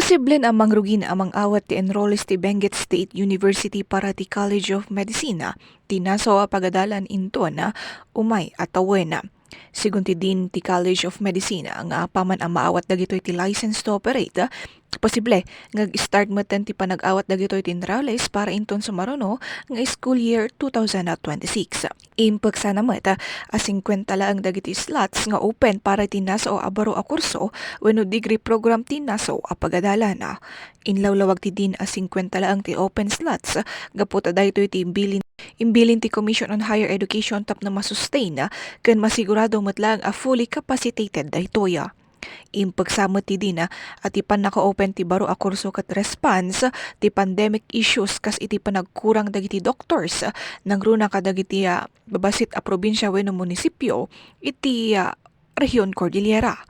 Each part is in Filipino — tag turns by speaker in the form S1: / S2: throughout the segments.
S1: Posible na mangrugin amang awat ti enrollees ti Benguet State University para ti College of Medicine tinaso a pagadalan into na umay at na. Sigun ti Dean ti College of Medicine nga apaman ang maawat dagitoy ti license to operate, posible ngag-start maten ti panag-awat dagitoy ti enrollees para inton sumaruno nga school year 2026. Impagsa namat a 50 laang dagiti slots nga open para ti naso abaro a kurso wenno degree program ti naso a pagadalan. Inlawlawag ti Dean a 50 laang ti open slots gaputa daytoy ti imbilin ti Commission on Higher Education tap na masustain ken masigurado matlang a fully capacitated daytoy. Impagsamot ti Dina at ipan naka-open ti baro a kurso kat response ti pandemic issues kas iti panagkurang dagiti doctors nangruna kadagiti babasit a probinsya wenno munisipyo iti Rehiyon Cordillera.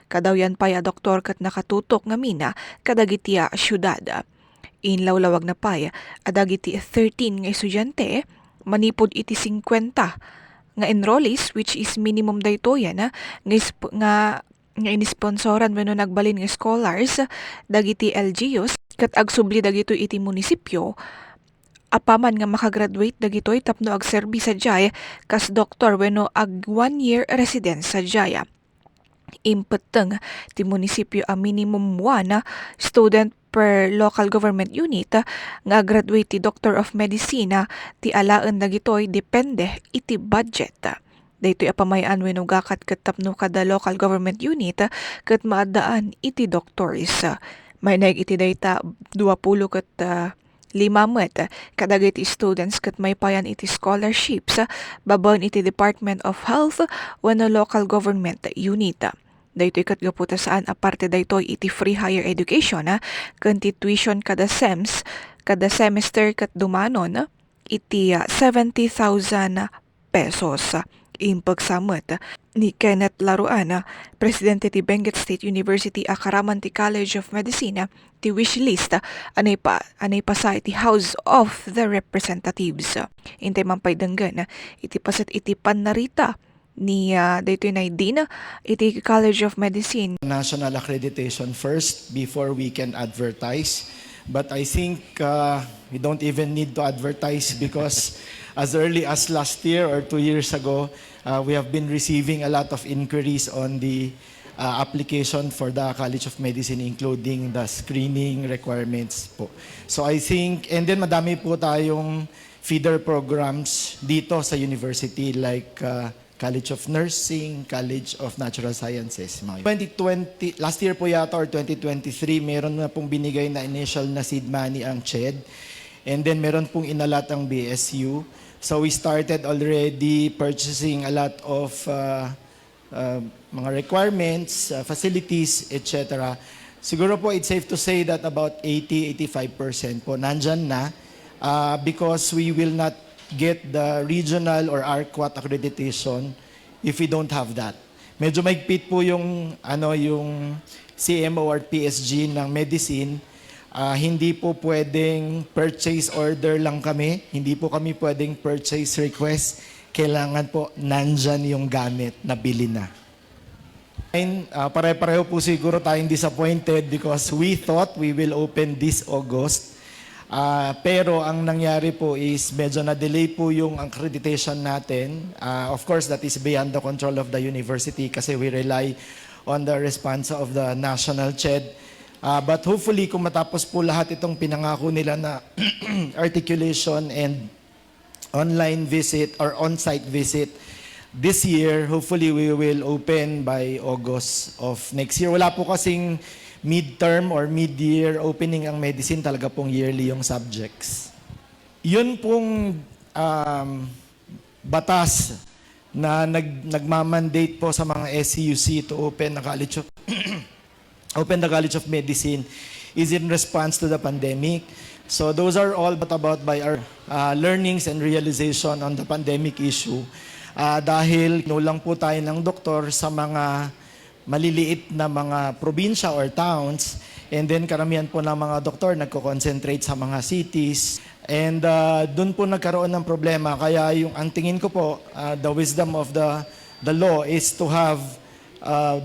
S1: Kadawyan pa doktor kat nakatutok nga mina kadagiti syudad. Inlawlawag na pay adagiti 13 nga estudyante manipod iti 50 nga enrollees which is minimum daytoyan nga inisponsoran wenno nagbalin nga scholars dagiti LGUs ket agsubli dagito iti munisipyo apaman nga makagraduate dagitoy tapno agserbi sa jay kas doktor wenno ag 1 year residence sa jaya. Impeteng ti munisipyo a minimum 1 student per local government unit nga graduate ti Doctor of Medicine ti alaan dagitoy depende iti budget. Daytoy apamayan wenno gakat ket tapno kada local government unit ket maadaan iti doctors. May naig iti dayta 20 ket 5 met kadagiti students ket may payan iti scholarships babaen iti Department of Health wenno local government unit. Daytoy ket gaputa saan aparte daytoy iti free higher education ken ti tuition kada semester ket dumanon iti 70,000 pesos. Impagsamot ni Kenneth Laruan, presidente ti Benguet State University akaraman ti College of Medicine, ti wish list anay pa sa iti House of the Representatives. Intay man pay denggan iti paset iti panarita ni daytoy na Dean iti College of Medicine.
S2: National accreditation first before we can advertise. But I think we don't even need to advertise because as early as last year or 2 years ago, we have been receiving a lot of inquiries on the application for the College of Medicine, including the screening requirements po. So I think, and then madami po tayong feeder programs dito sa university like College of Nursing, College of Natural Sciences. 2020, last year po yata or 2023, meron na pong binigay na initial na seed money ang CHED. And then meron pong inalat ang BSU. So we started already purchasing a lot of mga requirements, facilities, etc. Siguro po it's safe to say that about 80-85% po nandyan na because we will not get the regional or ARQUAT accreditation if we don't have that. Medyo maigpit po yung yung CMO or PSG ng medicine. Hindi po pwedeng purchase order lang kami. Hindi po kami pwedeng purchase request. Kailangan po nandyan yung gamit na bili na. Pare-pareho po siguro tayong disappointed because we thought we will open this August. Pero ang nangyari po is medyo na-delay po yung accreditation natin. Of course, that is beyond the control of the university kasi we rely on the response of the national CHED. But hopefully, kung matapos po lahat itong pinangako nila na articulation and online visit or on-site visit this year, hopefully we will open by August of next year. Wala po kasing midterm or mid-year opening ang medicine, talaga pong yearly yung subjects. Yun pong batas na nagmamandate po sa mga SCUC to open the College of Medicine is in response to the pandemic. So those are all but about by our learnings and realization on the pandemic issue. Dahil lang po tayo ng doktor sa mga maliliit na mga probinsya or towns, and then karamihan po ng mga doktor nagko-concentrate sa mga cities, and doon po nagkaroon ng problema. Kaya ang tingin ko po, the wisdom of the law is to have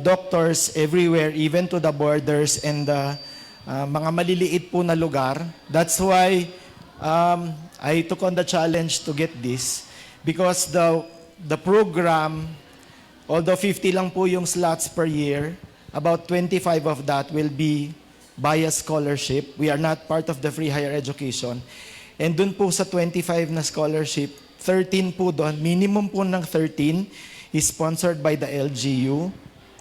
S2: doctors everywhere, even to the borders and the mga maliliit po na lugar. That's why I took on the challenge to get this because the program, although 50 lang po yung slots per year, about 25 of that will be via scholarship. We are not part of the free higher education. And dun po sa 25 na scholarship, 13 po doon, minimum po ng 13 is sponsored by the LGU,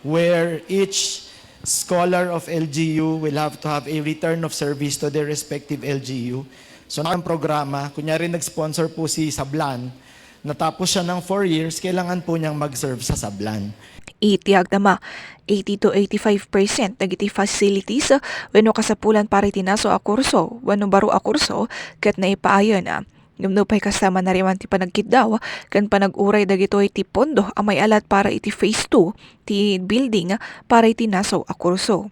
S2: where each scholar of LGU will have to have a return of service to their respective LGU. So ang programa, kunyari nag-sponsor po si Sablan, natapos siya ng 4 years, kailangan po niyang mag-serve sa Sablan.
S1: Itiyag nama 80 to 85% dagiti facilities wenno kasapulan para itinaso a kurso wenno baro a kurso ket naipaayon na ngumno pay kasama na riman ti panagkiddaw kan panag-uray dagitoy ti pondo a may alat para iti phase 2 ti building para itinaso a kurso.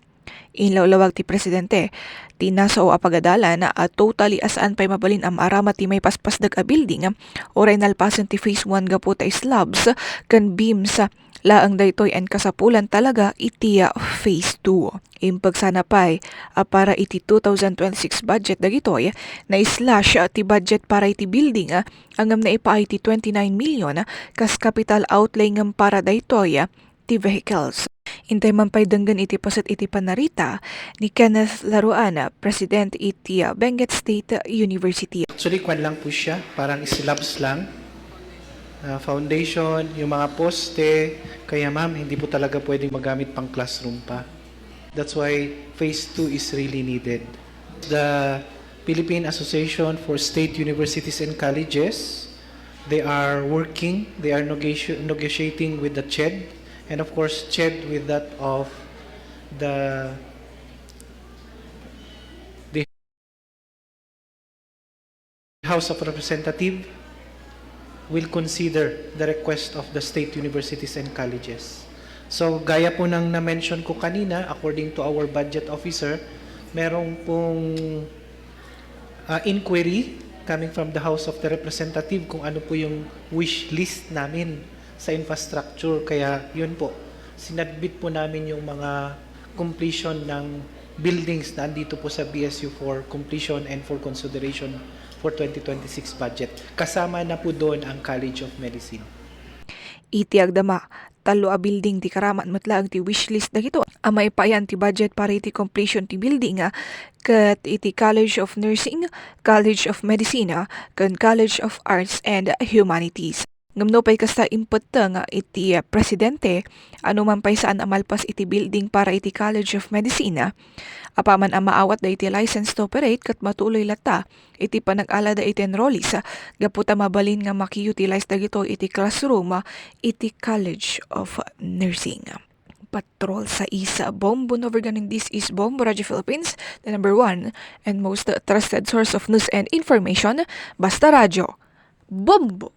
S1: Inlawlawag ti presidente, tinaso a pagadalan na totally asaan pay mabalin ang arama ti may paspasdag a building, oray nalpasan ti phase 1 gapo ta slabs, kan beams, laang daytoy and kasapulan talaga iti phase 2. Impagsana pay para iti 2026 budget dagitoy na slash ti budget para iti building angam na ipaay ti 29 million kas capital outlay ngam para daytoy ti vehicles. Intay man pay danggan iti paset iti panarita ni Kenneth Laruan, President iti Benguet State University.
S3: Actually, kwan lang po siya. Parang slabs lang. Foundation, yung mga poste. Kaya ma'am, hindi po talaga pwedeng magamit pang classroom pa. That's why phase 2 is really needed. The Philippine Association for State Universities and Colleges, they are working, they are negotiating with the CHED, and of course, CHED with that of the House of Representatives will consider the request of the state universities and colleges. So, gaya po ng na-mention ko kanina, according to our budget officer, merong pong inquiry coming from the House of the Representative kung ano po yung wish list namin sa infrastructure. Kaya yun po, sinadbit po namin yung mga completion ng buildings na andito po sa BSU for completion and for consideration for 2026 budget. Kasama na po doon ang College of Medicine.
S1: Itiag dama, talo a building ti karaman matlaag ti wishlist dagito. Amay payan ti budget para iti completion ti building ket iti College of Nursing, College of Medicine, ken College of Arts and Humanities. Ngumno pay kasta impeteng iti presidente ano man pay saan amalpas iti building para iti College of Medicine. Apaman ang maawat da iti license to operate kat matuloy lata iti panag-ala da iti enrollees gaputa mabalin nga maki-utilize dagito iti classroom iti College of Nursing. Patrol sa isa Bombo Novergan, this is Bombo Radio Philippines, the number 1 and most trusted source of news and information. Basta Radio Bombo.